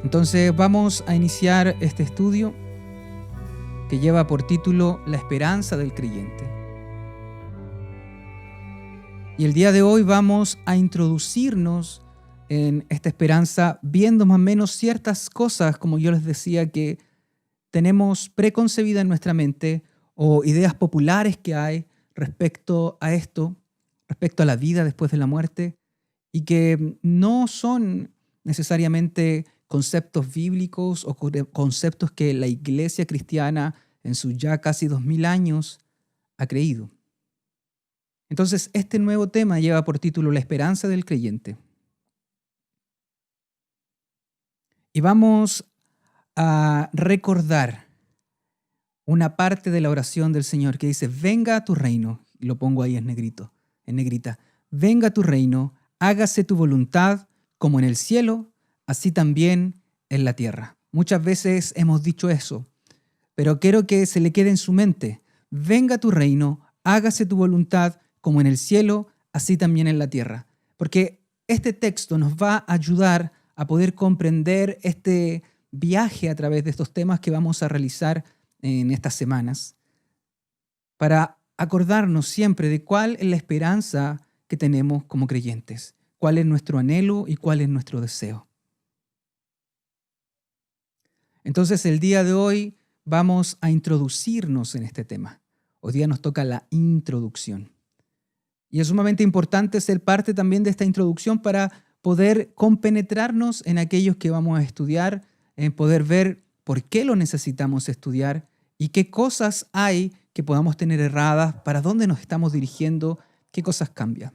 Entonces vamos a iniciar este estudio que lleva por título La esperanza del creyente. Y el día de hoy vamos a introducirnos en esta esperanza viendo más o menos ciertas cosas, como yo les decía, que tenemos preconcebidas en nuestra mente o ideas populares que hay respecto a esto, respecto a la vida después de la muerte, y que no son necesariamente conceptos bíblicos o conceptos que la iglesia cristiana en sus ya casi 2000 años ha creído. Entonces, este nuevo tema lleva por título La esperanza del creyente. Y vamos a recordar una parte de la oración del Señor que dice, venga a tu reino, y lo pongo ahí en negrita, venga a tu reino, hágase tu voluntad como en el cielo, así también en la tierra. Muchas veces hemos dicho eso, pero quiero que se le quede en su mente, venga a tu reino, hágase tu voluntad como en el cielo, así también en la tierra. Porque este texto nos va a ayudar a poder comprender este viaje a través de estos temas que vamos a realizar en estas semanas, para acordarnos siempre de cuál es la esperanza que tenemos como creyentes, cuál es nuestro anhelo y cuál es nuestro deseo. Entonces, el día de hoy vamos a introducirnos en este tema. Hoy día nos toca la introducción. Y es sumamente importante ser parte también de esta introducción para poder compenetrarnos en aquellos que vamos a estudiar, en poder ver por qué lo necesitamos estudiar y qué cosas hay que podamos tener erradas, para dónde nos estamos dirigiendo, qué cosas cambian.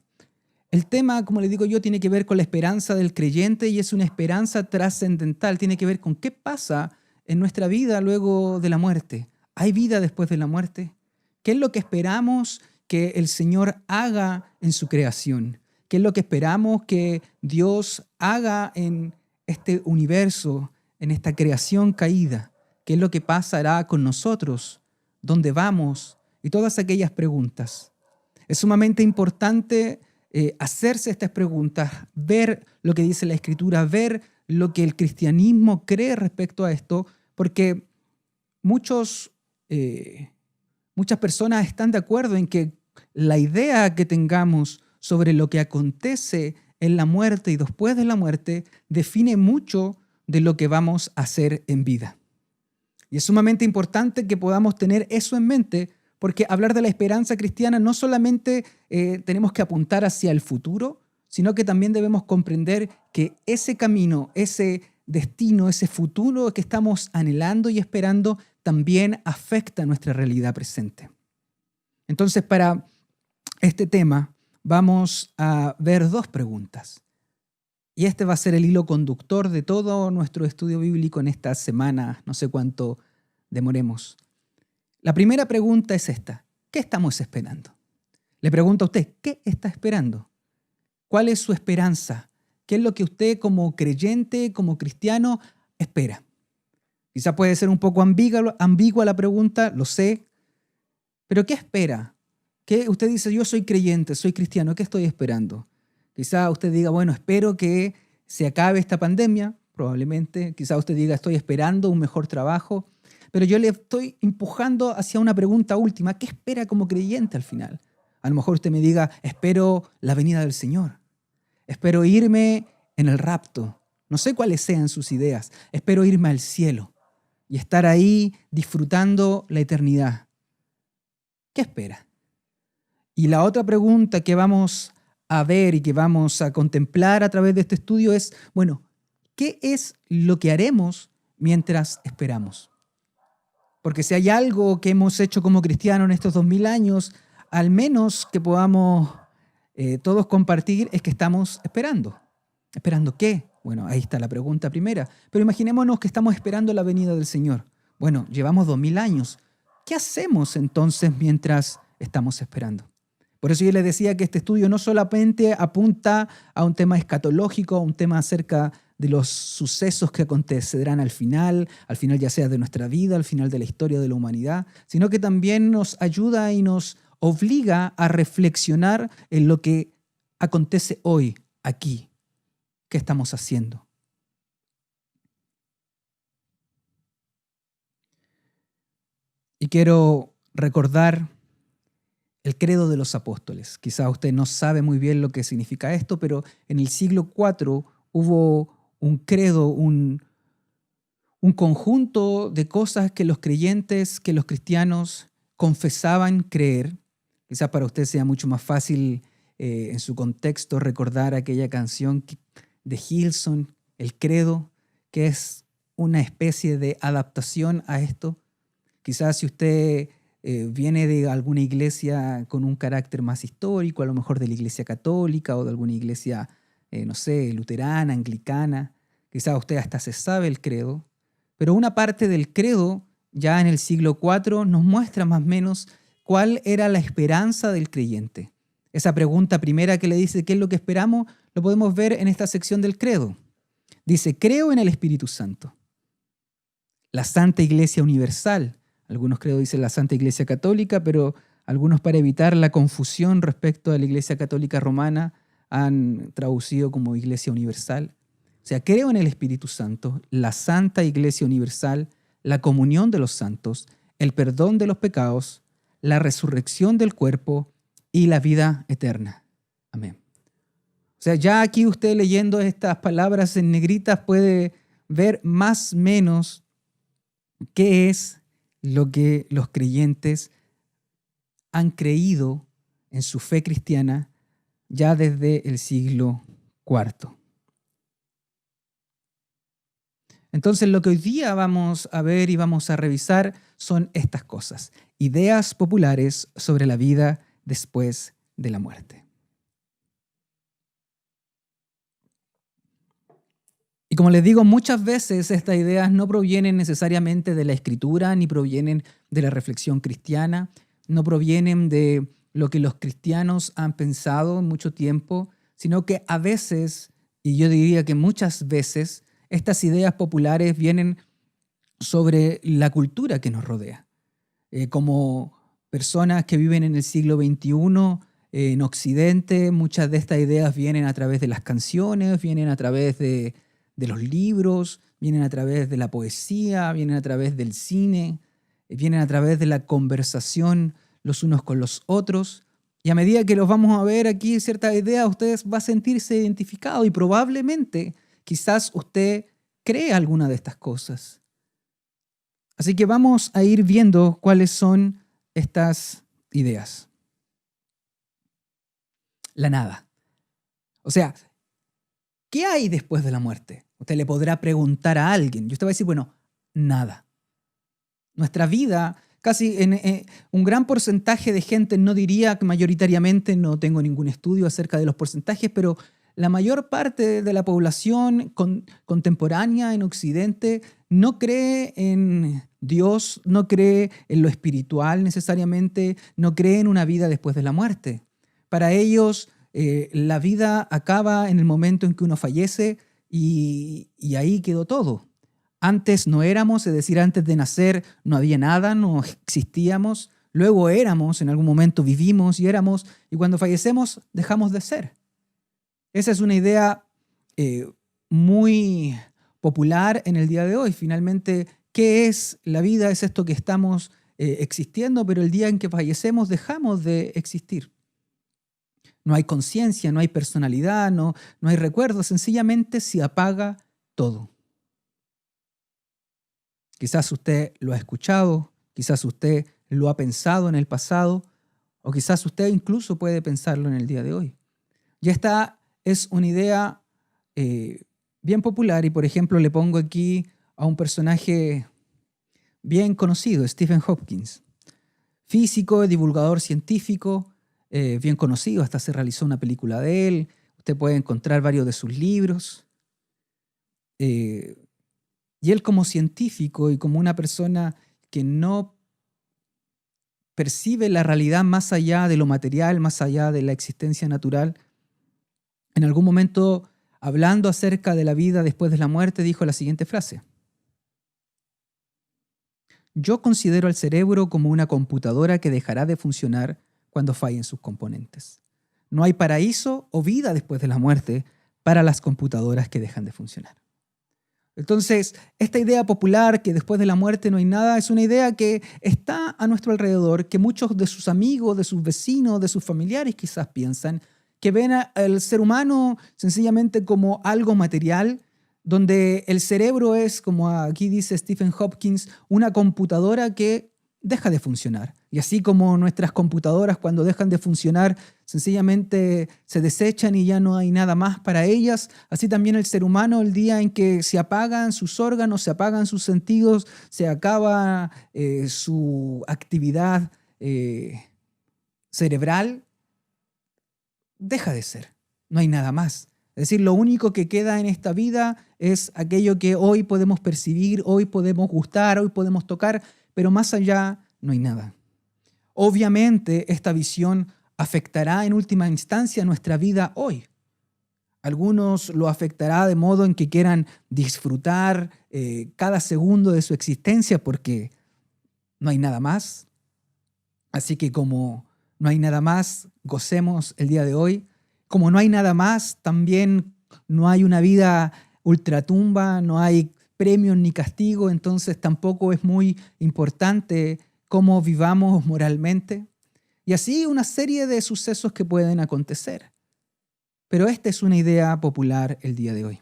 El tema, como les digo yo, tiene que ver con la esperanza del creyente y es una esperanza trascendental. Tiene que ver con qué pasa en nuestra vida luego de la muerte. ¿Hay vida después de la muerte? ¿Qué es lo que esperamos que el Señor haga en su creación? ¿Qué es lo que esperamos que Dios haga en este universo, en esta creación caída? ¿Qué es lo que pasará con nosotros? ¿Dónde vamos? Y todas aquellas preguntas. Es sumamente importante hacerse estas preguntas, ver lo que dice la Escritura, ver lo que el cristianismo cree respecto a esto, porque muchas personas están de acuerdo en que la idea que tengamos sobre lo que acontece en la muerte y después de la muerte define mucho de lo que vamos a hacer en vida. Y es sumamente importante que podamos tener eso en mente, porque hablar de la esperanza cristiana no solamente tenemos que apuntar hacia el futuro, sino que también debemos comprender que ese camino, ese destino, ese futuro que estamos anhelando y esperando también afecta nuestra realidad presente. Entonces, para este tema vamos a ver dos preguntas. Y este va a ser el hilo conductor de todo nuestro estudio bíblico en esta semana, no sé cuánto demoremos. La primera pregunta es esta: ¿qué estamos esperando? Le pregunto a usted, ¿qué está esperando? ¿Cuál es su esperanza? ¿Qué es lo que usted como creyente, como cristiano, espera? Quizá puede ser un poco ambigua la pregunta, lo sé, pero ¿qué espera? ¿Qué? Usted dice, yo soy creyente, soy cristiano, ¿qué estoy esperando? Quizá usted diga, bueno, espero que se acabe esta pandemia, probablemente. Quizá usted diga, estoy esperando un mejor trabajo. Pero yo le estoy empujando hacia una pregunta última. ¿Qué espera como creyente al final? A lo mejor usted me diga, espero la venida del Señor. Espero irme en el rapto. No sé cuáles sean sus ideas. Espero irme al cielo y estar ahí disfrutando la eternidad. ¿Qué espera? Y la otra pregunta que vamos a ver y que vamos a contemplar a través de este estudio es, bueno, ¿qué es lo que haremos mientras esperamos? Porque si hay algo que hemos hecho como cristianos en estos 2000 años, al menos que podamos todos compartir, es que estamos esperando. ¿Esperando qué? Bueno, ahí está la pregunta primera. Pero imaginémonos que estamos esperando la venida del Señor. Bueno, llevamos 2000 años. ¿Qué hacemos entonces mientras estamos esperando? Por eso yo les decía que este estudio no solamente apunta a un tema escatológico, a un tema acerca de los sucesos que acontecerán al final ya sea de nuestra vida, al final de la historia de la humanidad, sino que también nos ayuda y nos obliga a reflexionar en lo que acontece hoy, aquí. ¿Qué estamos haciendo? Y quiero recordar el credo de los apóstoles. Quizás usted no sabe muy bien lo que significa esto, pero en el siglo IV hubo un credo, un conjunto de cosas que los creyentes, que los cristianos confesaban creer. Quizás para usted sea mucho más fácil en su contexto recordar aquella canción de Hillsong, El Credo, que es una especie de adaptación a esto. Quizás si usted viene de alguna iglesia con un carácter más histórico, a lo mejor de la iglesia católica o de alguna iglesia, no sé, luterana, anglicana, quizás usted hasta se sabe el credo, pero una parte del credo ya en el siglo IV nos muestra más o menos cuál era la esperanza del creyente. Esa pregunta primera que le dice qué es lo que esperamos, lo podemos ver en esta sección del credo. Dice, creo en el Espíritu Santo, la Santa Iglesia Universal. Algunos creo dicen la Santa Iglesia Católica, pero algunos para evitar la confusión respecto a la Iglesia Católica Romana han traducido como Iglesia Universal. O sea, creo en el Espíritu Santo, la Santa Iglesia Universal, la comunión de los santos, el perdón de los pecados, la resurrección del cuerpo y la vida eterna. Amén. O sea, ya aquí usted leyendo estas palabras en negritas puede ver más o menos qué es lo que los creyentes han creído en su fe cristiana ya desde el siglo IV. Entonces, lo que hoy día vamos a ver y vamos a revisar son estas cosas, ideas populares sobre la vida después de la muerte. Y como les digo, muchas veces estas ideas no provienen necesariamente de la Escritura, ni provienen de la reflexión cristiana, no provienen de lo que los cristianos han pensado en mucho tiempo, sino que a veces, y yo diría que muchas veces, estas ideas populares vienen sobre la cultura que nos rodea. Como personas que viven en el siglo XXI, en Occidente, muchas de estas ideas vienen a través de las canciones, vienen a través de los libros, vienen a través de la poesía, vienen a través del cine, vienen a través de la conversación los unos con los otros. Y a medida que los vamos a ver aquí ciertas ideas, usted va a sentirse identificado y probablemente quizás usted cree alguna de estas cosas. Así que vamos a ir viendo cuáles son estas ideas. La nada. O sea, ¿qué hay después de la muerte? Usted le podrá preguntar a alguien y usted va a decir, bueno, nada. Nuestra vida, casi un gran porcentaje de gente, no diría que mayoritariamente, no tengo ningún estudio acerca de los porcentajes, pero la mayor parte de la población contemporánea en Occidente no cree en Dios, no cree en lo espiritual necesariamente, no cree en una vida después de la muerte. Para ellos, la vida acaba en el momento en que uno fallece y ahí quedó todo. Antes no éramos, es decir, antes de nacer no había nada, no existíamos. Luego éramos, en algún momento vivimos y éramos, y cuando fallecemos dejamos de ser. Esa es una idea muy popular en el día de hoy. Finalmente, ¿qué es la vida? Es esto que estamos existiendo, pero el día en que fallecemos dejamos de existir. No hay conciencia, no hay personalidad, no hay recuerdo, sencillamente se apaga todo. Quizás usted lo ha escuchado, quizás usted lo ha pensado en el pasado, o quizás usted incluso puede pensarlo en el día de hoy. Y esta es una idea bien popular y, por ejemplo, le pongo aquí a un personaje bien conocido, Stephen Hawking, físico, divulgador científico, bien conocido, hasta se realizó una película de él, usted puede encontrar varios de sus libros. Y él como científico y como una persona que no percibe la realidad más allá de lo material, más allá de la existencia natural, en algún momento, hablando acerca de la vida después de la muerte, dijo la siguiente frase: yo considero al cerebro como una computadora que dejará de funcionar cuando fallen sus componentes. No hay paraíso o vida después de la muerte para las computadoras que dejan de funcionar. Entonces, esta idea popular que después de la muerte no hay nada es una idea que está a nuestro alrededor, que muchos de sus amigos, de sus vecinos, de sus familiares quizás piensan, que ven al ser humano sencillamente como algo material, donde el cerebro es, como aquí dice Stephen Hopkins, una computadora que deja de funcionar. Y así como nuestras computadoras cuando dejan de funcionar sencillamente se desechan y ya no hay nada más para ellas, así también el ser humano el día en que se apagan sus órganos, se apagan sus sentidos, se acaba su actividad cerebral, deja de ser. No hay nada más. Es decir, lo único que queda en esta vida es aquello que hoy podemos percibir, hoy podemos gustar, hoy podemos tocar, pero más allá no hay nada. Obviamente, esta visión afectará en última instancia nuestra vida hoy. Algunos lo afectará de modo en que quieran disfrutar cada segundo de su existencia porque no hay nada más. Así que como no hay nada más, gocemos el día de hoy. Como no hay nada más, también no hay una vida ultratumba, no hay premios ni castigo, entonces tampoco es muy importante cómo vivamos moralmente. Y así una serie de sucesos que pueden acontecer. Pero esta es una idea popular el día de hoy.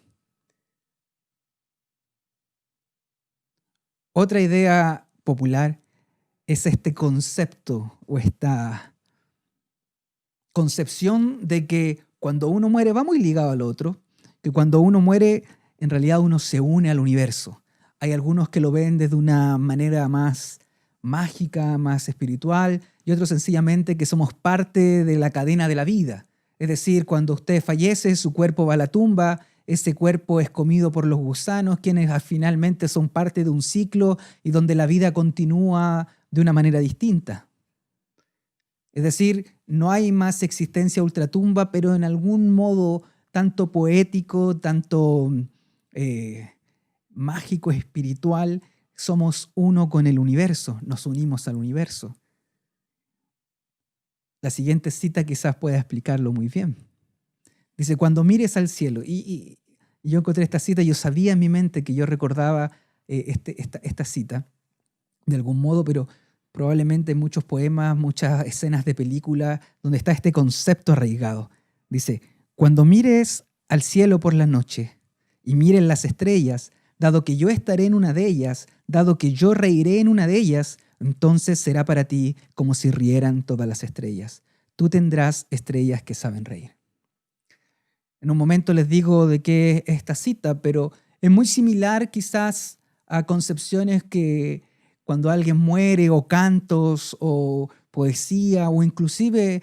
Otra idea popular es este concepto o esta concepción de que cuando uno muere va muy ligado al otro, que cuando uno muere en realidad uno se une al universo. Hay algunos que lo ven desde una manera más mágica, más espiritual, y otros sencillamente que somos parte de la cadena de la vida. Es decir, cuando usted fallece, su cuerpo va a la tumba, ese cuerpo es comido por los gusanos, quienes finalmente son parte de un ciclo y donde la vida continúa de una manera distinta. Es decir, no hay más existencia ultratumba, pero en algún modo tanto poético, tanto mágico, espiritual, somos uno con el universo, nos unimos al universo. La siguiente cita quizás pueda explicarlo muy bien. Dice, cuando mires al cielo, y yo encontré esta cita, yo sabía en mi mente que yo recordaba esta cita de algún modo, pero probablemente en muchos poemas, muchas escenas de película, donde está este concepto arraigado. Dice, cuando mires al cielo por la noche y miren las estrellas, dado que yo estaré en una de ellas, dado que yo reiré en una de ellas, entonces será para ti como si rieran todas las estrellas. Tú tendrás estrellas que saben reír. En un momento les digo de qué es esta cita, pero es muy similar quizás a concepciones que cuando alguien muere, o cantos, o poesía, o inclusive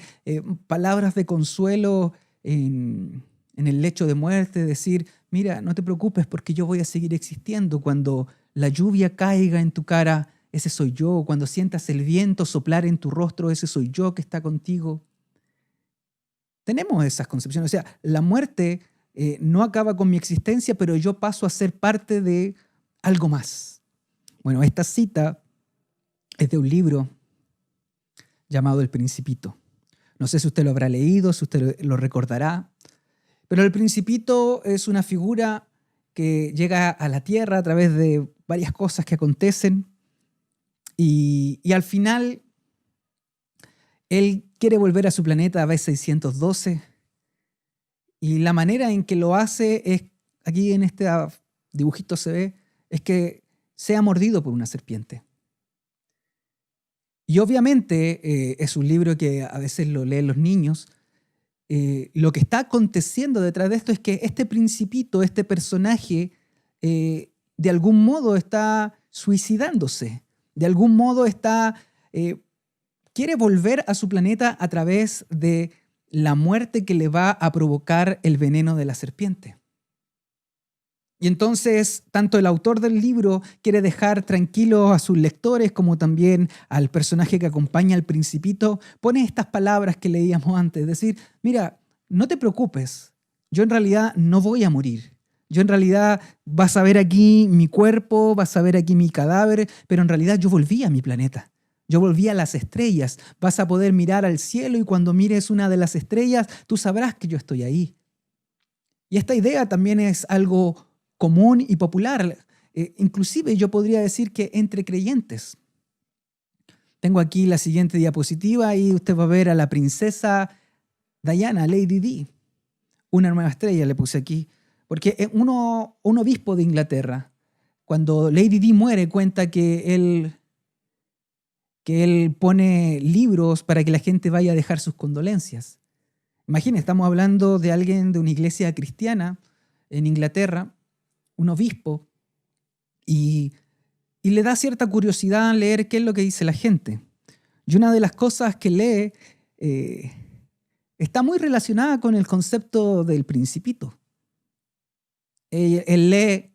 palabras de consuelo en el lecho de muerte, decir, mira, no te preocupes porque yo voy a seguir existiendo. Cuando la lluvia caiga en tu cara, ese soy yo. Cuando sientas el viento soplar en tu rostro, ese soy yo que está contigo. Tenemos esas concepciones. O sea, la muerte no acaba con mi existencia, pero yo paso a ser parte de algo más. Bueno, esta cita es de un libro llamado El Principito. No sé si usted lo habrá leído, si usted lo recordará, pero El Principito es una figura que llega a la tierra a través de varias cosas que acontecen y al final él quiere volver a su planeta B612 y la manera en que lo hace es, aquí en este dibujito se ve, es que sea mordido por una serpiente. Y obviamente es un libro que a veces lo leen los niños. Lo que está aconteciendo detrás de esto es que este principito, este personaje, de algún modo está suicidándose. De algún modo quiere volver a su planeta a través de la muerte que le va a provocar el veneno de la serpiente. Y entonces, tanto el autor del libro quiere dejar tranquilos a sus lectores como también al personaje que acompaña al Principito, pone estas palabras que leíamos antes, decir, mira, no te preocupes, yo en realidad no voy a morir. Yo en realidad vas a ver aquí mi cuerpo, vas a ver aquí mi cadáver, pero en realidad yo volví a mi planeta. Yo volví a las estrellas, vas a poder mirar al cielo y cuando mires una de las estrellas, tú sabrás que yo estoy ahí. Y esta idea también es algo común y popular. Inclusive yo podría decir que entre creyentes. Tengo aquí la siguiente diapositiva y usted va a ver a la princesa Diana, Lady Di. Una nueva estrella le puse aquí. Porque un obispo de Inglaterra, cuando Lady Di muere, cuenta que él pone libros para que la gente vaya a dejar sus condolencias. Imagínense, estamos hablando de alguien de una iglesia cristiana en Inglaterra, un obispo, y le da cierta curiosidad leer qué es lo que dice la gente. Y una de las cosas que lee está muy relacionada con el concepto del Principito. Él lee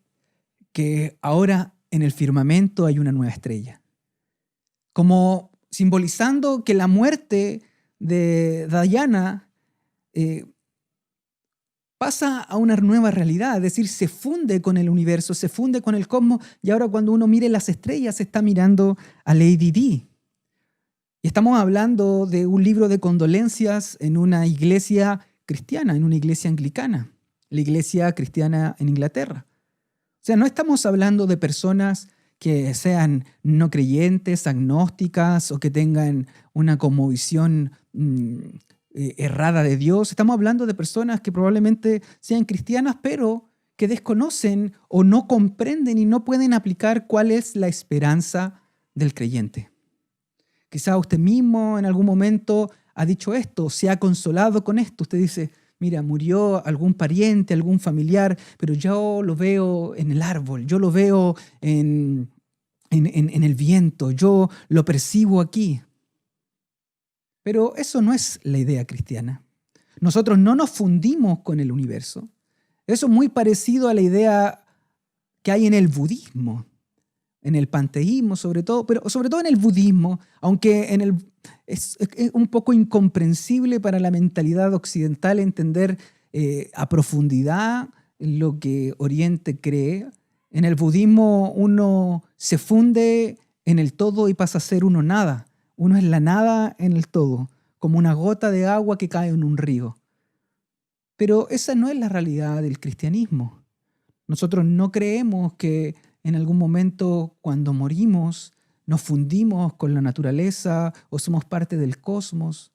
que ahora en el firmamento hay una nueva estrella, como simbolizando que la muerte de Diana pasa a una nueva realidad, es decir, se funde con el universo, se funde con el cosmos, y ahora cuando uno mire las estrellas se está mirando a Lady Di. Y estamos hablando de un libro de condolencias en una iglesia cristiana, en una iglesia anglicana, la iglesia cristiana en Inglaterra. O sea, no estamos hablando de personas que sean no creyentes, agnósticas o que tengan una cosmovisión errada de Dios. Estamos hablando de personas que probablemente sean cristianas, pero que desconocen o no comprenden y no pueden aplicar cuál es la esperanza del creyente. Quizá usted mismo en algún momento ha dicho esto, se ha consolado con esto. Usted dice, mira, murió algún pariente, algún familiar, pero yo lo veo en el árbol, yo lo veo en el viento, yo lo percibo aquí. Pero eso no es la idea cristiana. Nosotros no nos fundimos con el universo. Eso es muy parecido a la idea que hay en el budismo, en el panteísmo sobre todo, pero sobre todo en el budismo, aunque es un poco incomprensible para la mentalidad occidental entender a profundidad lo que Oriente cree. En el budismo uno se funde en el todo y pasa a ser uno nada. Uno es la nada en el todo, como una gota de agua que cae en un río. Pero esa no es la realidad del cristianismo. Nosotros no creemos que en algún momento cuando morimos nos fundimos con la naturaleza o somos parte del cosmos.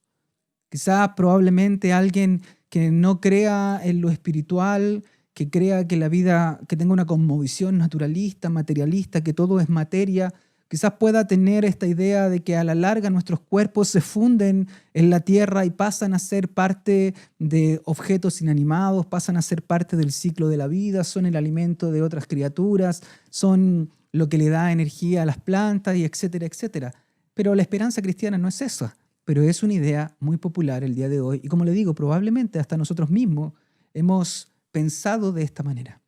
Quizás probablemente alguien que no crea en lo espiritual, que crea que la vida, que tenga una cosmovisión naturalista, materialista, que todo es materia, quizás pueda tener esta idea de que a la larga nuestros cuerpos se funden en la tierra y pasan a ser parte de objetos inanimados, pasan a ser parte del ciclo de la vida, son el alimento de otras criaturas, son lo que le da energía a las plantas, y etcétera, etcétera. Pero la esperanza cristiana no es esa, pero es una idea muy popular el día de hoy. Y como le digo, probablemente hasta nosotros mismos hemos pensado de esta manera.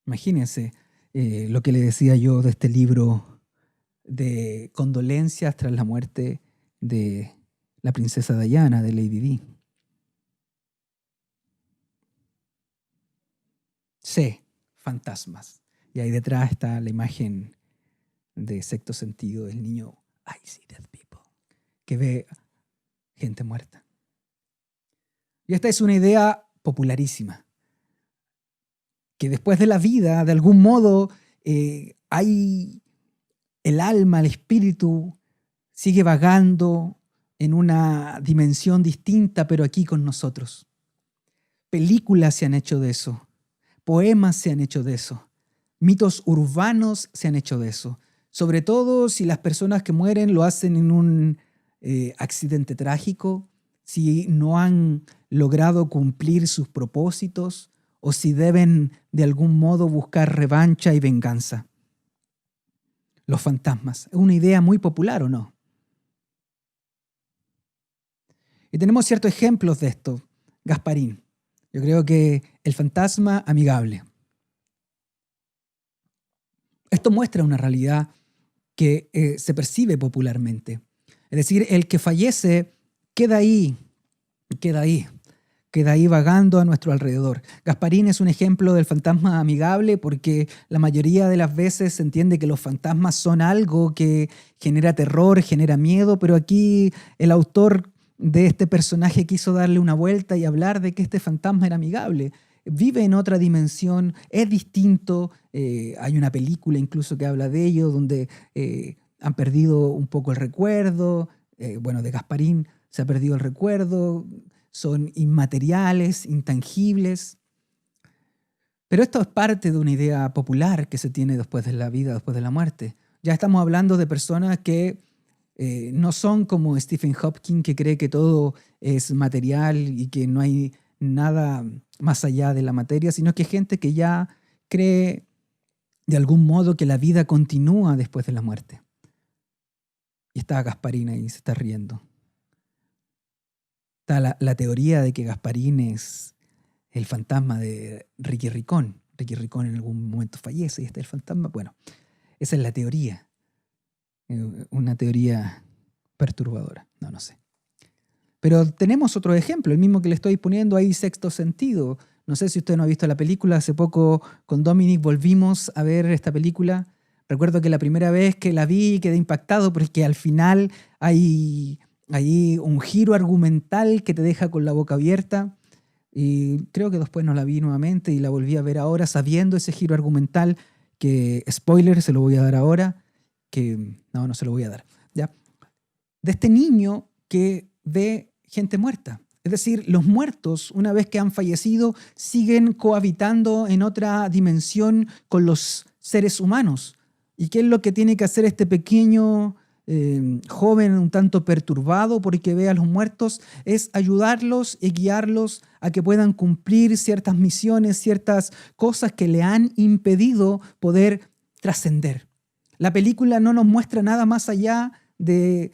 Imagínense lo que le decía yo de este libro de condolencias tras la muerte de la princesa Diana, de Lady Di. C, fantasmas. Y ahí detrás está la imagen de Sexto Sentido del niño I see dead people, que ve gente muerta. Y esta es una idea popularísima, que después de la vida, de algún modo, hay el alma, el espíritu, sigue vagando en una dimensión distinta, pero aquí con nosotros. Películas se han hecho de eso, poemas se han hecho de eso, mitos urbanos se han hecho de eso, sobre todo si las personas que mueren lo hacen en un accidente trágico, si no han logrado cumplir sus propósitos, o si deben de algún modo buscar revancha y venganza. Los fantasmas. ¿Es una idea muy popular o no? Y tenemos ciertos ejemplos de esto. Gasparín. Yo creo que el fantasma amigable. Esto muestra una realidad que se percibe popularmente. Es decir, el que fallece queda ahí vagando a nuestro alrededor. Gasparín es un ejemplo del fantasma amigable porque la mayoría de las veces se entiende que los fantasmas son algo que genera terror, genera miedo, pero aquí el autor de este personaje quiso darle una vuelta y hablar de que este fantasma era amigable. vive en otra dimensión, es distinto. Hay una película incluso que habla de ello, donde han perdido un poco el recuerdo. Bueno, de Gasparín se ha perdido el recuerdo, son inmateriales, intangibles. Pero esto es parte de una idea popular que se tiene después de la vida, después de la muerte. Ya estamos hablando de personas que no son como Stephen Hawking, que cree que todo es material y que no hay nada más allá de la materia, sino que gente que ya cree de algún modo que la vida continúa después de la muerte. Y está Gasparín ahí, se está riendo. Está la teoría de que Gasparín es el fantasma de Ricky Ricón. Ricky Ricón en algún momento fallece y está el fantasma. Bueno, esa es la teoría. Una teoría perturbadora. No sé. Pero tenemos otro ejemplo, el mismo que le estoy poniendo ahí, Sexto Sentido. No sé si usted no ha visto la película. Hace poco con Dominic volvimos a ver esta película. Recuerdo que la primera vez que la vi quedé impactado porque al final hay un giro argumental que te deja con la boca abierta. Y creo que después no la vi nuevamente y la volví a ver ahora sabiendo ese giro argumental que, spoiler, se lo voy a dar ahora, que no se lo voy a dar. ¿Ya? De este niño que ve gente muerta. Es decir, los muertos, una vez que han fallecido, siguen cohabitando en otra dimensión con los seres humanos. ¿Y qué es lo que tiene que hacer este pequeño joven un tanto perturbado porque ve a los muertos? Es ayudarlos y guiarlos a que puedan cumplir ciertas misiones, ciertas cosas que le han impedido poder trascender. La película no nos muestra nada más allá de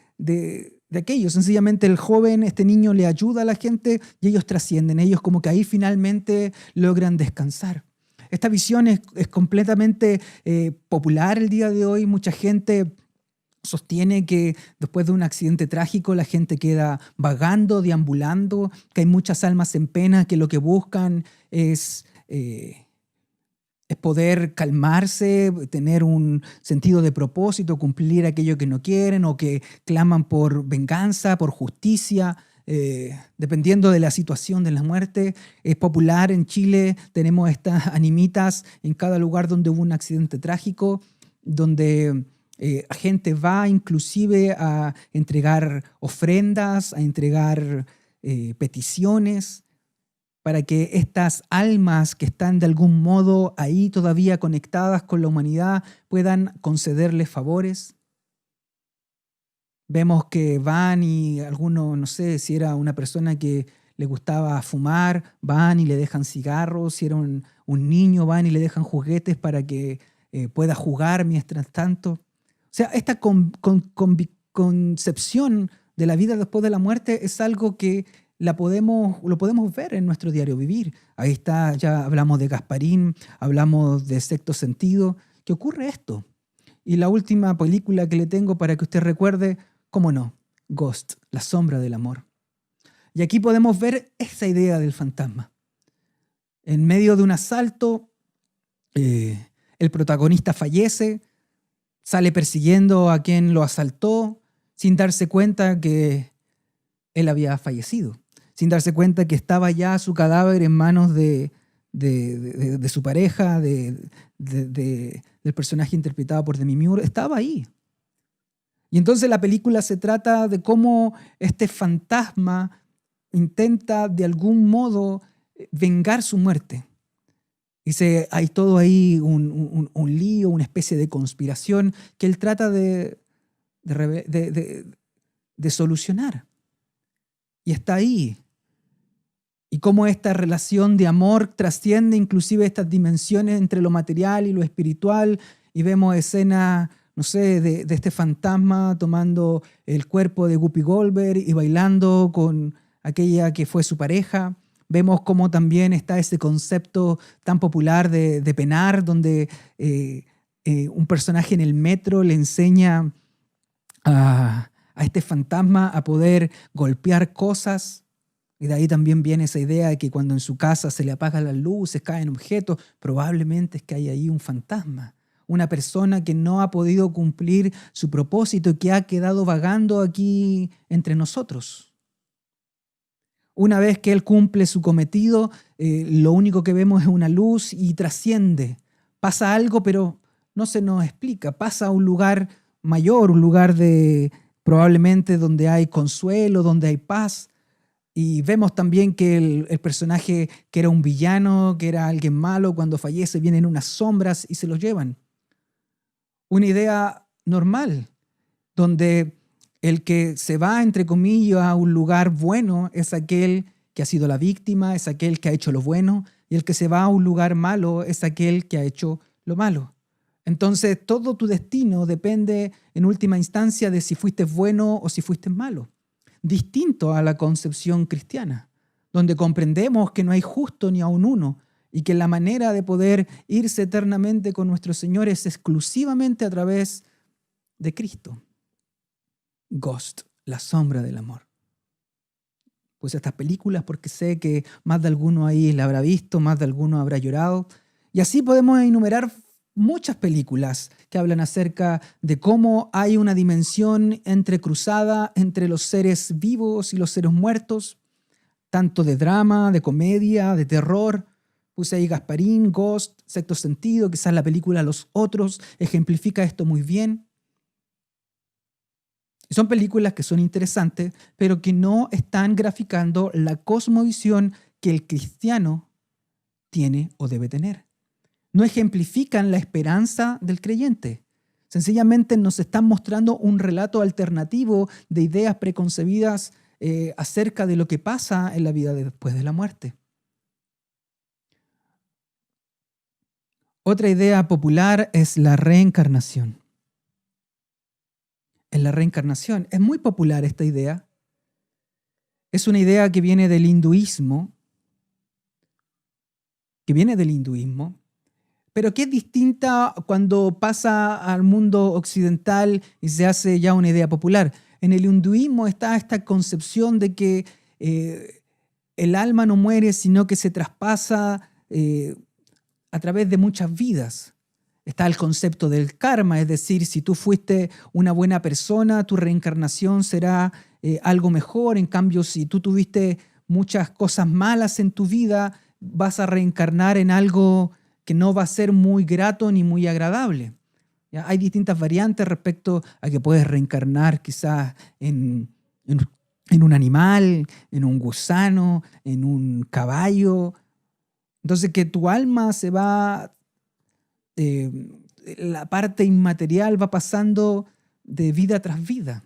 aquello. Sencillamente el joven, este niño, le ayuda a la gente y ellos trascienden. Ellos como que ahí finalmente logran descansar. Esta visión es completamente popular el día de hoy. Mucha gente sostiene que después de un accidente trágico la gente queda vagando, deambulando, que hay muchas almas en pena que lo que buscan es poder calmarse, tener un sentido de propósito, cumplir aquello que no quieren o que claman por venganza, por justicia. Dependiendo de la situación de la muerte. Es popular en Chile, tenemos estas animitas en cada lugar donde hubo un accidente trágico, donde gente va inclusive a entregar ofrendas, a entregar peticiones para que estas almas que están de algún modo ahí todavía conectadas con la humanidad puedan concederles favores. Vemos que van y algunos, no sé, si era una persona que le gustaba fumar, van y le dejan cigarros, si era un niño, van y le dejan juguetes para que pueda jugar mientras tanto. O sea, esta concepción de la vida después de la muerte es algo que lo podemos ver en nuestro diario vivir. Ahí está, ya hablamos de Gasparín, hablamos de Sexto Sentido, que ocurre esto. Y la última película que le tengo para que usted recuerde, ¿cómo no? Ghost, La sombra del amor. Y aquí podemos ver esa idea del fantasma. En medio de un asalto, el protagonista fallece, sale persiguiendo a quien lo asaltó sin darse cuenta que él había fallecido, sin darse cuenta que estaba ya su cadáver en manos de su pareja, del personaje interpretado por Demi Moore. Estaba ahí. Y entonces la película se trata de cómo este fantasma intenta de algún modo vengar su muerte. Hay todo ahí un lío, una especie de conspiración que él trata de solucionar. Y está ahí. Y cómo esta relación de amor trasciende inclusive estas dimensiones entre lo material y lo espiritual. Y vemos escenas, no sé, de este fantasma tomando el cuerpo de Whoopi Goldberg y bailando con aquella que fue su pareja. Vemos cómo también está ese concepto tan popular de penar, donde un personaje en el metro le enseña a este fantasma a poder golpear cosas. Y de ahí también viene esa idea de que cuando en su casa se le apagan las luces, caen objetos, probablemente es que hay ahí un fantasma. Una persona que no ha podido cumplir su propósito y que ha quedado vagando aquí entre nosotros. Una vez que él cumple su cometido, lo único que vemos es una luz y trasciende. Pasa algo, pero no se nos explica. Pasa a un lugar mayor, un lugar de probablemente donde hay consuelo, donde hay paz. Y vemos también que el personaje que era un villano, que era alguien malo, cuando fallece vienen unas sombras y se lo llevan. Una idea normal, donde el que se va, entre comillas, a un lugar bueno es aquel que ha sido la víctima, es aquel que ha hecho lo bueno, y el que se va a un lugar malo es aquel que ha hecho lo malo. Entonces, todo tu destino depende en última instancia de si fuiste bueno o si fuiste malo. Distinto a la concepción cristiana, donde comprendemos que no hay justo ni aun uno y que la manera de poder irse eternamente con nuestro Señor es exclusivamente a través de Cristo. Ghost, la sombra del amor. Pues estas películas porque sé que más de alguno ahí la habrá visto, más de alguno habrá llorado. Y así podemos enumerar muchas películas que hablan acerca de cómo hay una dimensión entrecruzada entre los seres vivos y los seres muertos, tanto de drama, de comedia, de terror. Puse ahí Gasparín, Ghost, Sexto Sentido, quizás la película Los Otros ejemplifica esto muy bien. Son películas que son interesantes, pero que no están graficando la cosmovisión que el cristiano tiene o debe tener. No ejemplifican la esperanza del creyente. Sencillamente nos están mostrando un relato alternativo de ideas preconcebidas acerca de lo que pasa en la vida después de la muerte. Otra idea popular es la reencarnación. En la reencarnación. Es muy popular esta idea. Es una idea que viene del hinduismo, pero que es distinta cuando pasa al mundo occidental y se hace ya una idea popular. En el hinduismo está esta concepción de que el alma no muere, sino que se traspasa a través de muchas vidas. Está el concepto del karma, es decir, si tú fuiste una buena persona, tu reencarnación será algo mejor. En cambio, si tú tuviste muchas cosas malas en tu vida, vas a reencarnar en algo que no va a ser muy grato ni muy agradable. ¿Ya? Hay distintas variantes respecto a que puedes reencarnar quizás en un animal, en un gusano, en un caballo. Entonces, que tu alma se va... la parte inmaterial va pasando de vida tras vida.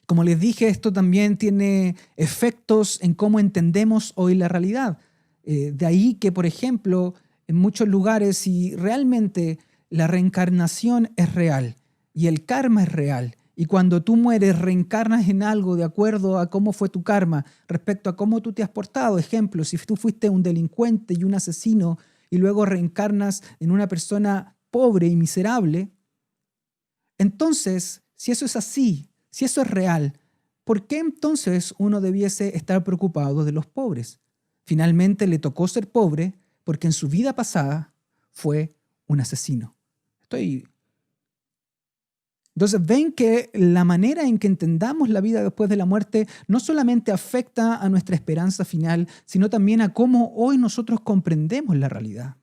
Como les dije, esto también tiene efectos en cómo entendemos hoy la realidad. De ahí que, por ejemplo, en muchos lugares, si realmente la reencarnación es real y el karma es real, y cuando tú mueres reencarnas en algo de acuerdo a cómo fue tu karma, respecto a cómo tú te has portado. Ejemplo, si tú fuiste un delincuente y un asesino, y luego reencarnas en una persona pobre y miserable, entonces, si eso es así, si eso es real, ¿por qué entonces uno debiese estar preocupado de los pobres? Finalmente le tocó ser pobre porque en su vida pasada fue un asesino. Entonces ven que la manera en que entendamos la vida después de la muerte no solamente afecta a nuestra esperanza final, sino también a cómo hoy nosotros comprendemos la realidad.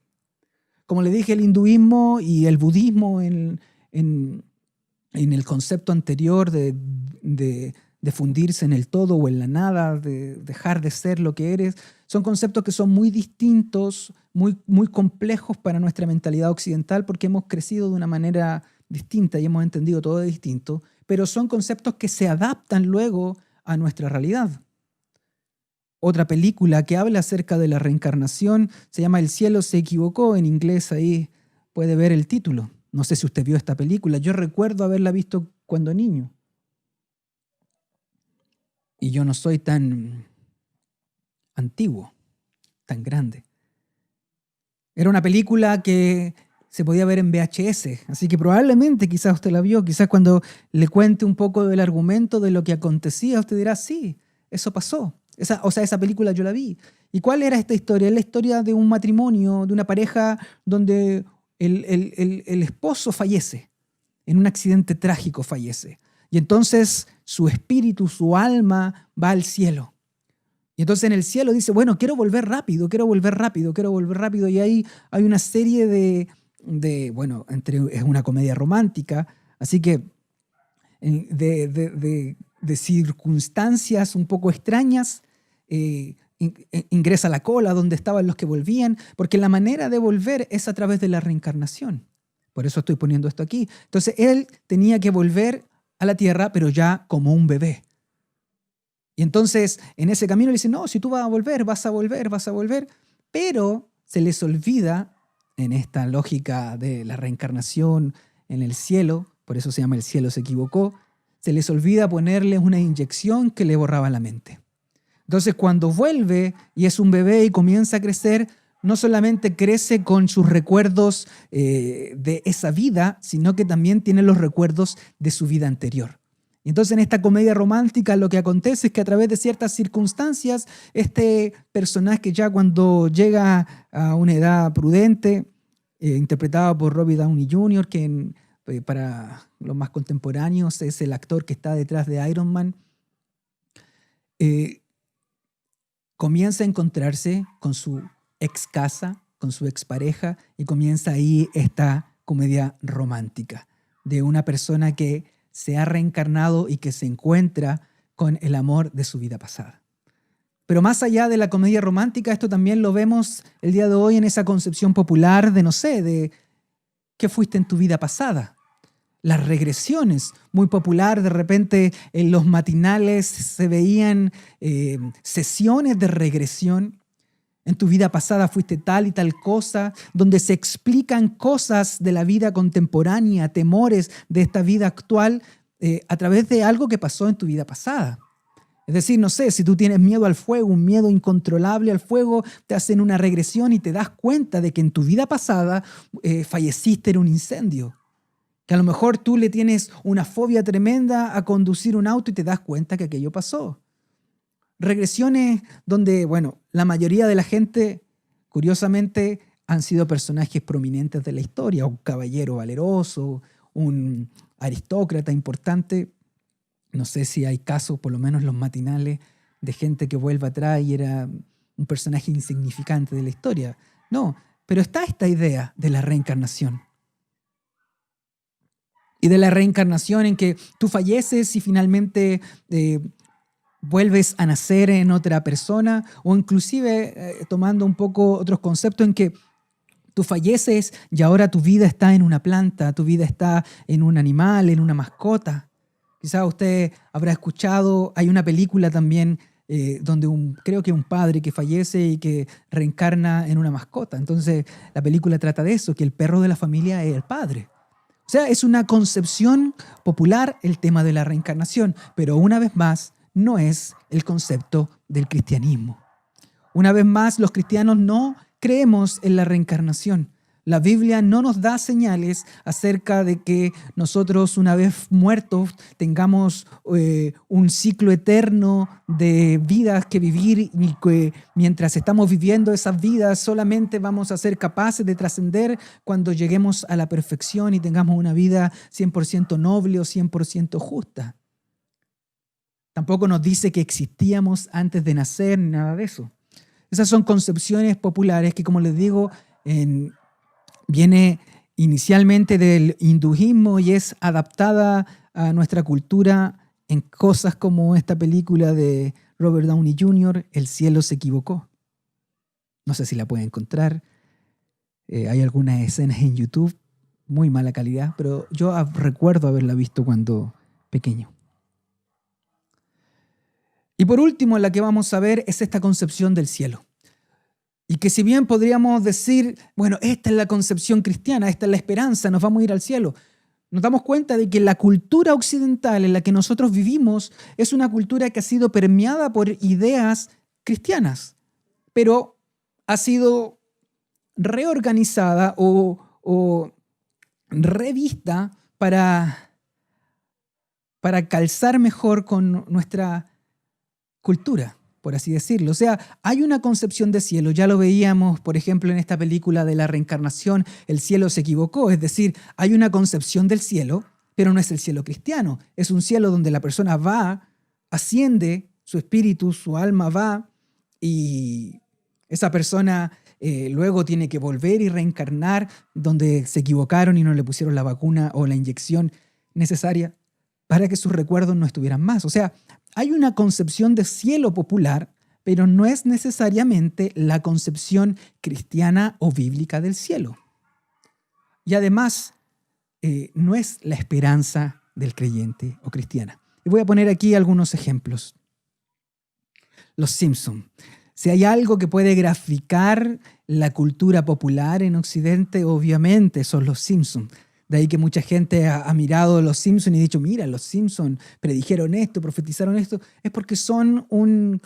Como le dije, el hinduismo y el budismo en el concepto anterior de fundirse en el todo o en la nada, de dejar de ser lo que eres, son conceptos que son muy distintos, muy, muy complejos para nuestra mentalidad occidental porque hemos crecido de una manera distinta y hemos entendido todo de distinto, pero son conceptos que se adaptan luego a nuestra realidad. Otra película que habla acerca de la reencarnación se llama El cielo se equivocó, en inglés ahí puede ver el título. No sé si usted vio esta película, yo recuerdo haberla visto cuando niño. Y yo no soy tan antiguo, tan grande. Era una película que se podía ver en VHS, así que probablemente quizás usted la vio, quizás cuando le cuente un poco del argumento de lo que acontecía, usted dirá, sí, eso pasó. Esa película yo la vi. ¿Y cuál era esta historia? Es la historia de un matrimonio, de una pareja donde el esposo fallece, en un accidente trágico fallece. Y entonces su espíritu, su alma va al cielo. Y entonces en el cielo dice, bueno, quiero volver rápido, quiero volver rápido, quiero volver rápido. Y ahí hay una serie bueno, es una comedia romántica, así que de circunstancias un poco extrañas, ingresa a la cola donde estaban los que volvían, porque la manera de volver es a través de la reencarnación. Por eso estoy poniendo esto aquí. Entonces él tenía que volver a la tierra, pero ya como un bebé. Y entonces en ese camino le dicen, no, si tú vas a volver, vas a volver, vas a volver. Pero se les olvida, en esta lógica de la reencarnación en el cielo, por eso se llama el cielo se equivocó, se les olvida ponerle una inyección que le borraba la mente. Entonces cuando vuelve y es un bebé y comienza a crecer, no solamente crece con sus recuerdos de esa vida, sino que también tiene los recuerdos de su vida anterior. Entonces en esta comedia romántica lo que acontece es que a través de ciertas circunstancias, este personaje ya cuando llega a una edad prudente, interpretado por Robert Downey Jr., que para los más contemporáneos es el actor que está detrás de Iron Man, comienza a encontrarse con su ex casa, con su expareja, y comienza ahí esta comedia romántica de una persona que se ha reencarnado y que se encuentra con el amor de su vida pasada. Pero más allá de la comedia romántica, esto también lo vemos el día de hoy en esa concepción popular de, no sé, de qué fuiste en tu vida pasada. Las regresiones, muy popular, de repente en los matinales se veían sesiones de regresión. En tu vida pasada fuiste tal y tal cosa, donde se explican cosas de la vida contemporánea, temores de esta vida actual a través de algo que pasó en tu vida pasada. Es decir, no sé, si tú tienes miedo al fuego, un miedo incontrolable al fuego, te hacen una regresión y te das cuenta de que en tu vida pasada falleciste en un incendio. Que a lo mejor tú le tienes una fobia tremenda a conducir un auto y te das cuenta que aquello pasó. Regresiones donde, bueno, la mayoría de la gente, curiosamente, han sido personajes prominentes de la historia, un caballero valeroso, un aristócrata importante. No sé si hay casos, por lo menos los matinales, de gente que vuelve atrás y era un personaje insignificante de la historia. No, pero está esta idea de la reencarnación. Y de la reencarnación en que tú falleces y finalmente vuelves a nacer en otra persona, o inclusive tomando un poco otros conceptos en que tú falleces y ahora tu vida está en una planta, tu vida está en un animal, en una mascota. Quizás usted habrá escuchado, hay una película también donde creo que un padre que fallece y que reencarna en una mascota. Entonces la película trata de eso, que el perro de la familia es el padre. O sea, es una concepción popular el tema de la reencarnación, pero una vez más no es el concepto del cristianismo. Una vez más, los cristianos no creemos en la reencarnación. La Biblia no nos da señales acerca de que nosotros, una vez muertos, tengamos un ciclo eterno de vidas que vivir y que mientras estamos viviendo esas vidas solamente vamos a ser capaces de trascender cuando lleguemos a la perfección y tengamos una vida 100% noble o 100% justa. Tampoco nos dice que existíamos antes de nacer ni nada de eso. Esas son concepciones populares que, como les digo, viene inicialmente del hinduismo y es adaptada a nuestra cultura en cosas como esta película de Robert Downey Jr., El cielo se equivocó. No sé si la pueden encontrar. Hay algunas escenas en YouTube, muy mala calidad, pero yo recuerdo haberla visto cuando pequeño. Y por último, la que vamos a ver es esta concepción del cielo. Y que si bien podríamos decir, bueno, esta es la concepción cristiana, esta es la esperanza, nos vamos a ir al cielo, nos damos cuenta de que la cultura occidental en la que nosotros vivimos es una cultura que ha sido permeada por ideas cristianas, pero ha sido reorganizada o revista para calzar mejor con nuestra cultura, por así decirlo. O sea, hay una concepción de cielo, ya lo veíamos, por ejemplo, en esta película de la reencarnación, El cielo se equivocó, es decir, hay una concepción del cielo, pero no es el cielo cristiano, es un cielo donde la persona va, asciende, su espíritu, su alma va y esa persona luego tiene que volver y reencarnar donde se equivocaron y no le pusieron la vacuna o la inyección necesaria para que sus recuerdos no estuvieran más. O sea, hay una concepción de cielo popular, pero no es necesariamente la concepción cristiana o bíblica del cielo. Y además, no es la esperanza del creyente o cristiana. Y voy a poner aquí algunos ejemplos. Los Simpson. Si hay algo que puede graficar la cultura popular en Occidente, obviamente son los Simpson. De ahí que mucha gente ha mirado los Simpson y dicho, mira, los Simpson predijeron esto, profetizaron esto. Es porque son un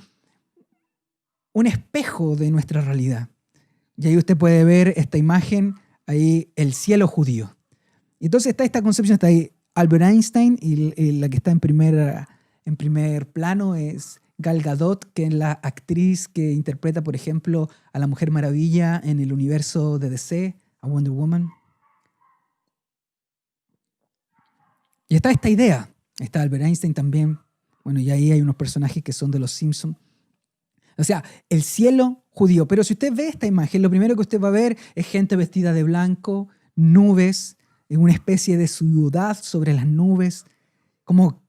espejo de nuestra realidad. Y ahí usted puede ver esta imagen, ahí el cielo judío. Y entonces está esta concepción, está ahí Albert Einstein y la que está en primer plano es Gal Gadot, que es la actriz que interpreta, por ejemplo, a la Mujer Maravilla en el universo de DC, a Wonder Woman. Y está esta idea, está Albert Einstein también, bueno, y ahí hay unos personajes que son de los Simpsons. O sea, el cielo judío. Pero si usted ve esta imagen, lo primero que usted va a ver es gente vestida de blanco, nubes, en una especie de ciudad sobre las nubes. Como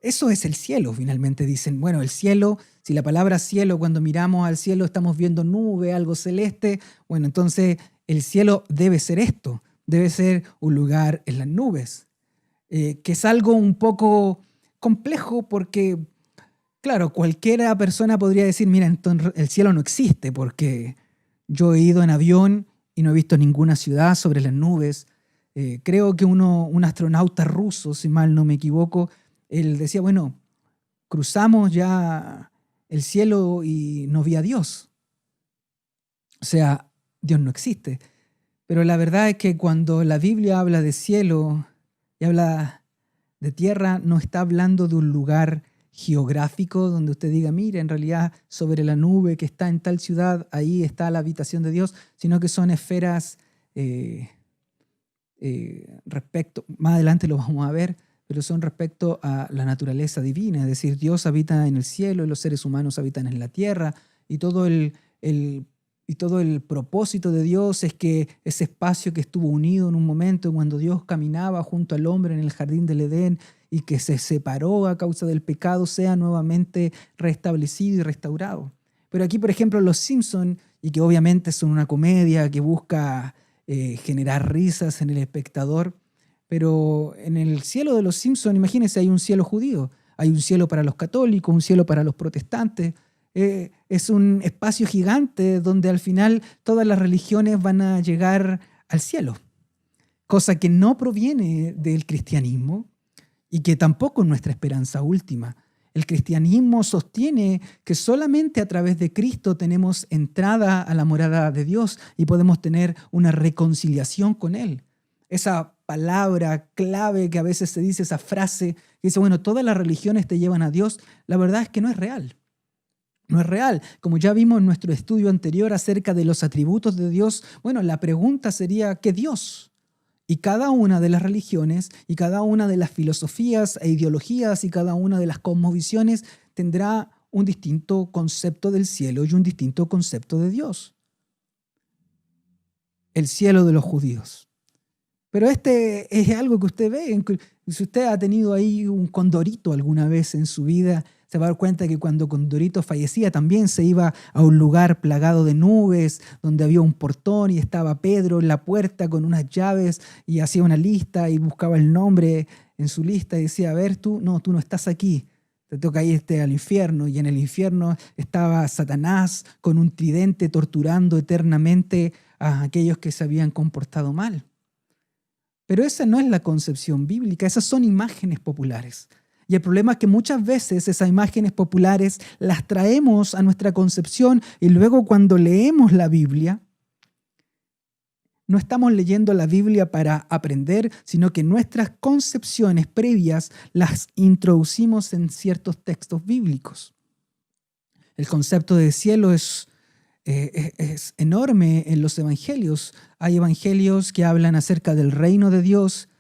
eso es el cielo, finalmente dicen. Bueno, el cielo, si la palabra cielo, cuando miramos al cielo estamos viendo nube, algo celeste, bueno, entonces el cielo debe ser esto, debe ser un lugar en las nubes. Que es algo un poco complejo porque, claro, cualquiera persona podría decir, mira, entonces el cielo no existe porque yo he ido en avión y no he visto ninguna ciudad sobre las nubes. Creo que un astronauta ruso, si mal no me equivoco, él decía, bueno, cruzamos ya el cielo y no vi a Dios. O sea, Dios no existe. Pero la verdad es que cuando la Biblia habla de cielo y habla de tierra, no está hablando de un lugar geográfico donde usted diga, mira, en realidad sobre la nube que está en tal ciudad, ahí está la habitación de Dios, sino que son esferas respecto, más adelante lo vamos a ver, pero son respecto a la naturaleza divina, es decir, Dios habita en el cielo y los seres humanos habitan en la tierra, y todo el propósito de Dios es que ese espacio que estuvo unido en un momento cuando Dios caminaba junto al hombre en el jardín del Edén y que se separó a causa del pecado sea nuevamente restablecido y restaurado. Pero aquí, por ejemplo, Los Simpson, y que obviamente son una comedia que busca generar risas en el espectador, pero en el cielo de Los Simpson, imagínense, hay un cielo judío, hay un cielo para los católicos, un cielo para los protestantes. Es un espacio gigante donde al final todas las religiones van a llegar al cielo, cosa que no proviene del cristianismo y que tampoco es nuestra esperanza última. El cristianismo sostiene que solamente a través de Cristo tenemos entrada a la morada de Dios y podemos tener una reconciliación con Él. Esa palabra clave que a veces se dice, esa frase que dice, bueno, todas las religiones te llevan a Dios, la verdad es que no es real. No es real. Como ya vimos en nuestro estudio anterior acerca de los atributos de Dios, bueno, la pregunta sería, ¿qué Dios? Y cada una de las religiones y cada una de las filosofías e ideologías y cada una de las cosmovisiones tendrá un distinto concepto del cielo y un distinto concepto de Dios. El cielo de los judíos. Pero este es algo que usted ve. Si usted ha tenido ahí un condorito alguna vez en su vida, se va a dar cuenta que cuando Condorito fallecía también se iba a un lugar plagado de nubes, donde había un portón y estaba Pedro en la puerta con unas llaves y hacía una lista y buscaba el nombre en su lista y decía, a ver, tú no estás aquí, te toca irte al infierno. Y en el infierno estaba Satanás con un tridente torturando eternamente a aquellos que se habían comportado mal. Pero esa no es la concepción bíblica, esas son imágenes populares. Y el problema es que muchas veces esas imágenes populares las traemos a nuestra concepción y luego cuando leemos la Biblia, no estamos leyendo la Biblia para aprender, sino que nuestras concepciones previas las introducimos en ciertos textos bíblicos. El concepto de cielo es enorme en los evangelios. Hay evangelios que hablan acerca del reino de Dios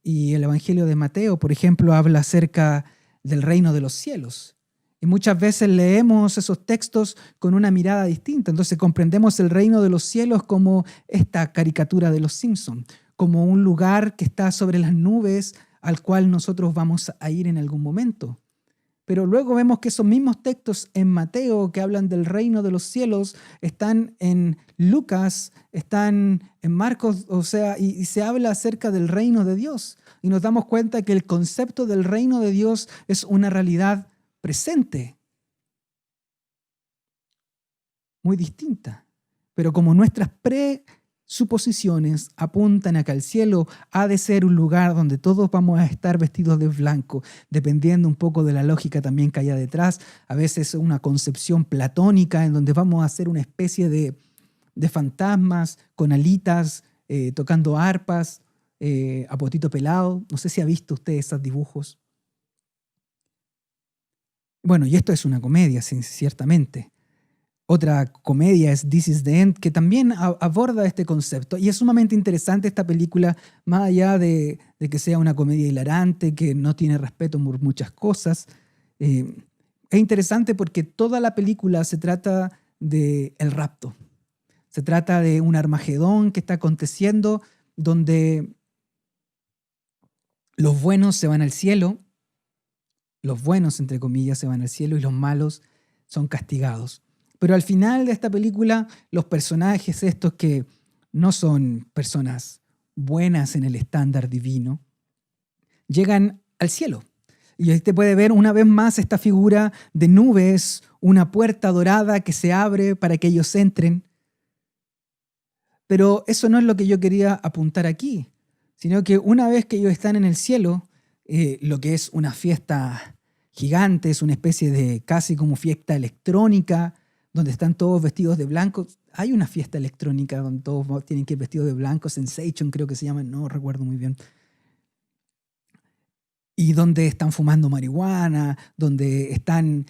y el evangelio de Mateo, por ejemplo, habla acerca del reino de los cielos. Y muchas veces leemos esos textos con una mirada distinta. Entonces comprendemos el reino de los cielos como esta caricatura de los Simpson, como un lugar que está sobre las nubes al cual nosotros vamos a ir en algún momento. Pero luego vemos que esos mismos textos en Mateo que hablan del reino de los cielos están en Lucas, están en Marcos, o sea, y se habla acerca del reino de Dios. Y nos damos cuenta que el concepto del reino de Dios es una realidad presente, muy distinta. Pero como nuestras presuposiciones apuntan a que el cielo ha de ser un lugar donde todos vamos a estar vestidos de blanco, dependiendo un poco de la lógica también que haya detrás, a veces una concepción platónica en donde vamos a ser una especie de fantasmas con alitas, tocando arpas, a potito pelado. No sé si ha visto usted esos dibujos. Bueno, y esto es una comedia, sí, ciertamente. Otra comedia es This is the End, que también aborda este concepto. Y es sumamente interesante esta película, más allá de que sea una comedia hilarante, que no tiene respeto por muchas cosas. Es interesante porque toda la película se trata del rapto. Se trata de un Armagedón que está aconteciendo, donde los buenos se van al cielo, los buenos, entre comillas, se van al cielo y los malos son castigados. Pero al final de esta película, los personajes estos que no son personas buenas en el estándar divino, llegan al cielo. Y ahí te puede ver una vez más esta figura de nubes, una puerta dorada que se abre para que ellos entren. Pero eso no es lo que yo quería apuntar aquí, sino que una vez que ellos están en el cielo, lo que es una fiesta gigante, es una especie de casi como fiesta electrónica, donde están todos vestidos de blanco. Hay una fiesta electrónica donde todos tienen que ir vestidos de blanco, Sensation creo que se llama, no recuerdo muy bien. Y donde están fumando marihuana, donde están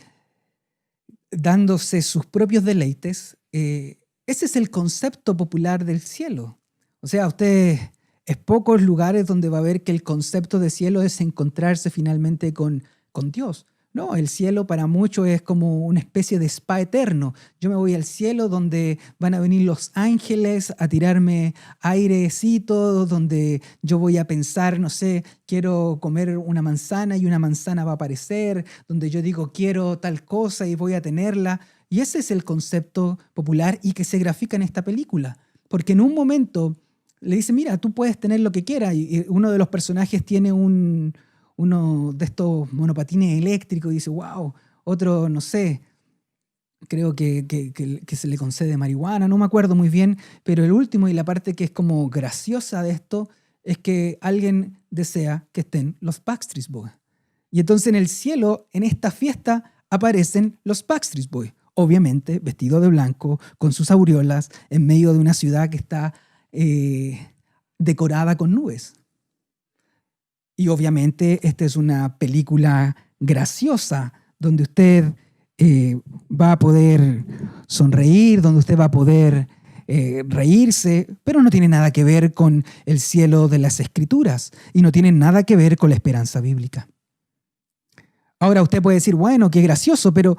dándose sus propios deleites. Ese es el concepto popular del cielo. O sea, usted es pocos lugares donde va a ver que el concepto de cielo es encontrarse finalmente con Dios. No, el cielo para muchos es como una especie de spa eterno. Yo me voy al cielo donde van a venir los ángeles a tirarme airecito, donde yo voy a pensar, no sé, quiero comer una manzana y una manzana va a aparecer, donde yo digo quiero tal cosa y voy a tenerla. Y ese es el concepto popular y que se grafica en esta película. Porque en un momento le dice, mira, tú puedes tener lo que quieras. Y uno de los personajes tiene uno de estos monopatines eléctricos y dice, wow, otro, no sé, creo que se le concede marihuana, no me acuerdo muy bien, pero el último y la parte que es como graciosa de esto es que alguien desea que estén los Backstreet Boys. Y entonces en el cielo, en esta fiesta, aparecen los Backstreet Boys, obviamente vestidos de blanco, con sus aureolas, en medio de una ciudad que está decorada con nubes. Y obviamente esta es una película graciosa donde usted va a poder sonreír, donde usted va a poder reírse, pero no tiene nada que ver con el cielo de las Escrituras y no tiene nada que ver con la esperanza bíblica. Ahora usted puede decir, bueno, qué gracioso, pero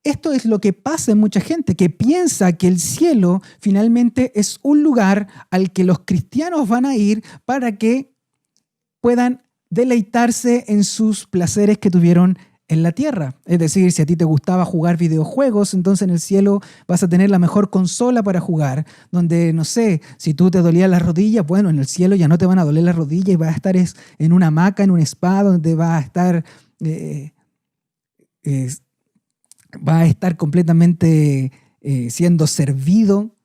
esto es lo que pasa en mucha gente, que piensa que el cielo finalmente es un lugar al que los cristianos van a ir para que puedan deleitarse en sus placeres que tuvieron en la tierra. Es decir, si a ti te gustaba jugar videojuegos, entonces en el cielo vas a tener la mejor consola para jugar, donde, no sé, si tú te dolías las rodillas, bueno, en el cielo ya no te van a doler las rodillas y vas a estar en una hamaca, en un spa, donde vas a estar, vas a estar completamente siendo servido,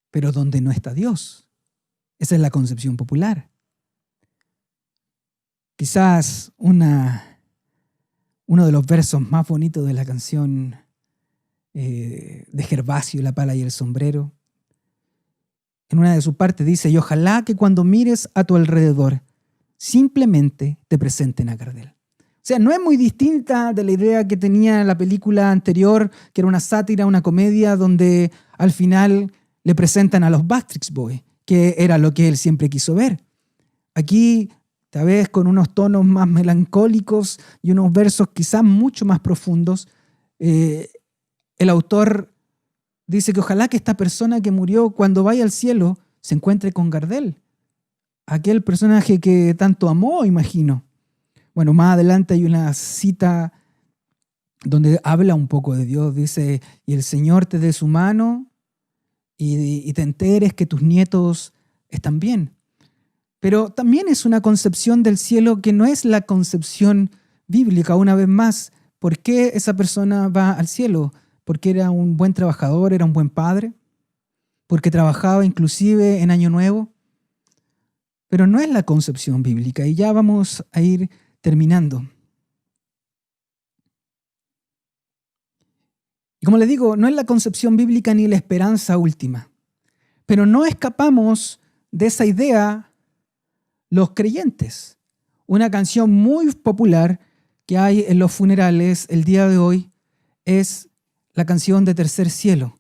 pero donde no está Dios. Esa es la concepción popular. Quizás uno de los versos más bonitos de la canción de Gervasio, La pala y el sombrero, en una de sus partes dice, y ojalá que cuando mires a tu alrededor, simplemente te presenten a Gardel. O sea, no es muy distinta de la idea que tenía la película anterior, que era una sátira, una comedia, donde al final le presentan a los Backstreet Boys, que era lo que él siempre quiso ver. Aquí esta vez con unos tonos más melancólicos y unos versos quizás mucho más profundos. El autor dice que ojalá que esta persona que murió cuando vaya al cielo se encuentre con Gardel, aquel personaje que tanto amó, imagino. Bueno, más adelante hay una cita donde habla un poco de Dios. Dice, y el Señor te dé su mano y te enteres que tus nietos están bien. Pero también es una concepción del cielo que no es la concepción bíblica. Una vez más, ¿por qué esa persona va al cielo? ¿Porque era un buen trabajador, era un buen padre? ¿Porque trabajaba inclusive en Año Nuevo? Pero no es la concepción bíblica, y ya vamos a ir terminando. Y como les digo, no es la concepción bíblica ni la esperanza última. Pero no escapamos de esa idea los creyentes. Una canción muy popular que hay en los funerales el día de hoy es la canción de Tercer Cielo.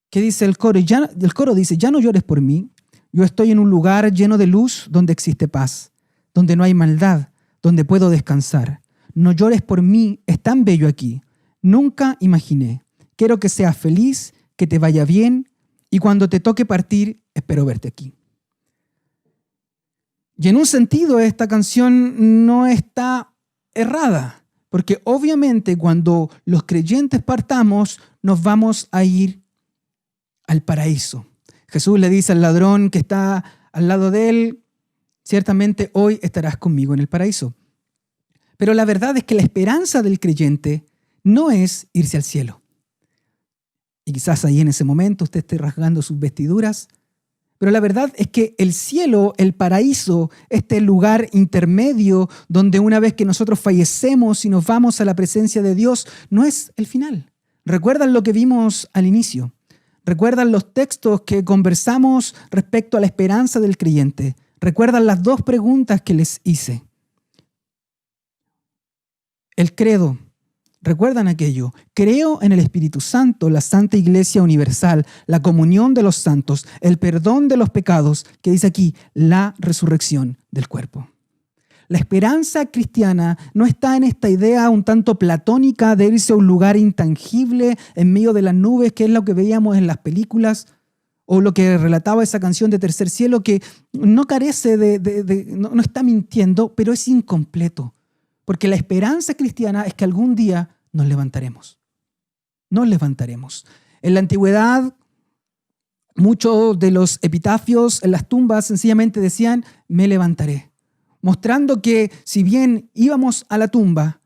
¿Qué dice el coro? El coro dice, ya no llores por mí, yo estoy en un lugar lleno de luz donde existe paz, donde no hay maldad, donde puedo descansar. No llores por mí, es tan bello aquí. Nunca imaginé. Quiero que seas feliz, que te vaya bien, y cuando te toque partir, espero verte aquí. Y en un sentido, esta canción no está errada, porque obviamente cuando los creyentes partamos, nos vamos a ir al paraíso. Jesús le dice al ladrón que está al lado de él, ciertamente hoy estarás conmigo en el paraíso. Pero la verdad es que la esperanza del creyente no es irse al cielo. Y quizás ahí en ese momento usted esté rasgando sus vestiduras, pero la verdad es que el cielo, el paraíso, este lugar intermedio donde una vez que nosotros fallecemos y nos vamos a la presencia de Dios, no es el final. ¿Recuerdan lo que vimos al inicio? ¿Recuerdan los textos que conversamos respecto a la esperanza del creyente? ¿Recuerdan las dos preguntas que les hice? El credo. ¿Recuerdan aquello? Creo en el Espíritu Santo, la Santa Iglesia Universal, la comunión de los santos, el perdón de los pecados, que dice aquí, la resurrección del cuerpo. La esperanza cristiana no está en esta idea un tanto platónica de irse a un lugar intangible en medio de las nubes, que es lo que veíamos en las películas, o lo que relataba esa canción de Tercer Cielo, que no carece no está mintiendo, pero es incompleto. Porque la esperanza cristiana es que algún día nos levantaremos. Nos levantaremos. En la antigüedad, muchos de los epitafios en las tumbas sencillamente decían, me levantaré. Mostrando que si bien íbamos a la tumba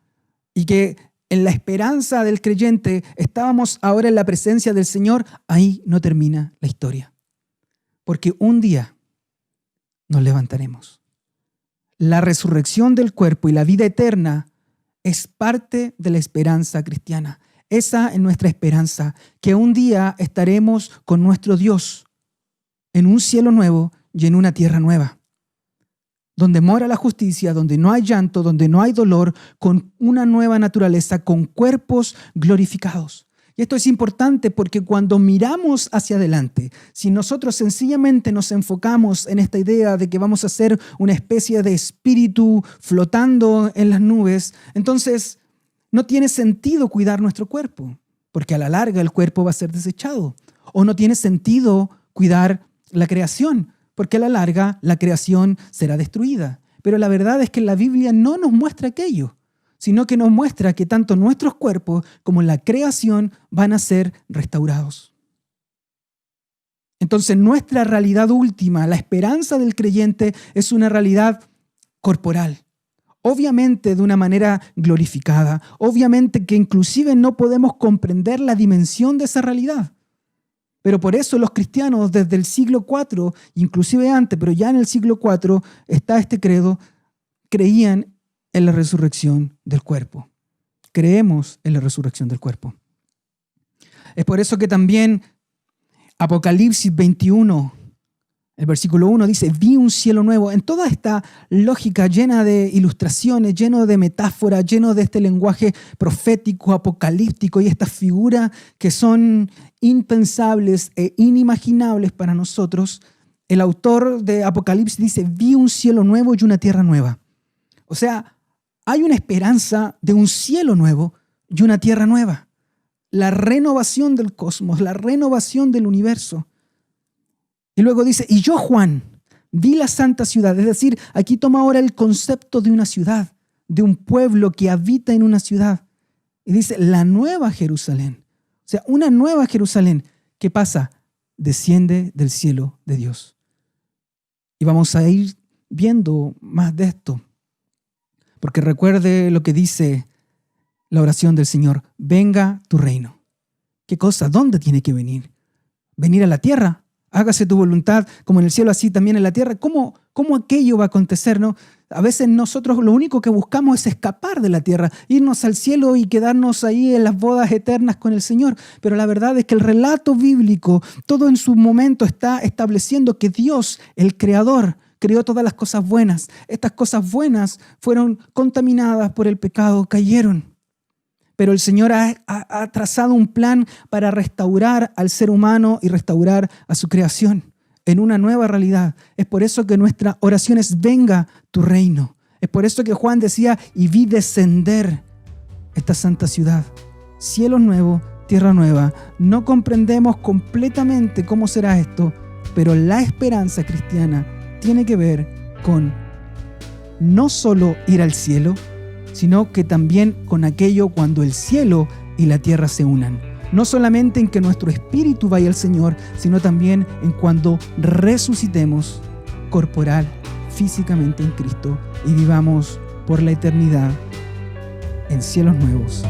y que en la esperanza del creyente estábamos ahora en la presencia del Señor, ahí no termina la historia. Porque un día nos levantaremos. La resurrección del cuerpo y la vida eterna es parte de la esperanza cristiana. Esa es nuestra esperanza, que un día estaremos con nuestro Dios en un cielo nuevo y en una tierra nueva, donde mora la justicia, donde no hay llanto, donde no hay dolor, con una nueva naturaleza, con cuerpos glorificados. Y esto es importante porque cuando miramos hacia adelante, si nosotros sencillamente nos enfocamos en esta idea de que vamos a ser una especie de espíritu flotando en las nubes, entonces no tiene sentido cuidar nuestro cuerpo, porque a la larga el cuerpo va a ser desechado. O no tiene sentido cuidar la creación, porque a la larga la creación será destruida. Pero la verdad es que la Biblia no nos muestra aquello, sino que nos muestra que tanto nuestros cuerpos como la creación van a ser restaurados. Entonces, nuestra realidad última, la esperanza del creyente, es una realidad corporal. Obviamente de una manera glorificada. Obviamente que inclusive no podemos comprender la dimensión de esa realidad. Pero por eso los cristianos desde el siglo IV, inclusive antes, pero ya en el siglo IV está este credo, creían en la resurrección del cuerpo. Creemos en la resurrección del cuerpo. Es por eso que también Apocalipsis 21, el versículo 1 dice, vi un cielo nuevo. En toda esta lógica llena de ilustraciones, lleno de metáforas, lleno de este lenguaje profético, apocalíptico y estas figuras que son impensables e inimaginables para nosotros, el autor de Apocalipsis dice, vi un cielo nuevo y una tierra nueva. O sea, hay una esperanza de un cielo nuevo y una tierra nueva. La renovación del cosmos, la renovación del universo. Y luego dice, y yo, Juan, vi la santa ciudad. Es decir, aquí toma ahora el concepto de una ciudad, de un pueblo que habita en una ciudad. Y dice, la nueva Jerusalén. O sea, una nueva Jerusalén. ¿Qué pasa? Desciende del cielo de Dios. Y vamos a ir viendo más de esto. Porque recuerde lo que dice la oración del Señor. Venga tu reino. ¿Qué cosa? ¿Dónde tiene que venir? ¿Venir a la tierra? Hágase tu voluntad como en el cielo, así también en la tierra. ¿Cómo aquello va a acontecer, no? A veces nosotros lo único que buscamos es escapar de la tierra, irnos al cielo y quedarnos ahí en las bodas eternas con el Señor. Pero la verdad es que el relato bíblico, todo en su momento está estableciendo que Dios, el Creador, creó todas las cosas buenas. Estas cosas buenas fueron contaminadas por el pecado, cayeron. Pero el Señor ha trazado un plan para restaurar al ser humano y restaurar a su creación en una nueva realidad. Es por eso que nuestra oración es venga tu reino. Es por eso que Juan decía, y vi descender esta santa ciudad. Cielo nuevo, tierra nueva. No comprendemos completamente cómo será esto, pero la esperanza cristiana tiene que ver con no solo ir al cielo, sino que también con aquello cuando el cielo y la tierra se unan. No solamente en que nuestro espíritu vaya al Señor, sino también en cuando resucitemos corporal, físicamente en Cristo y vivamos por la eternidad en cielos nuevos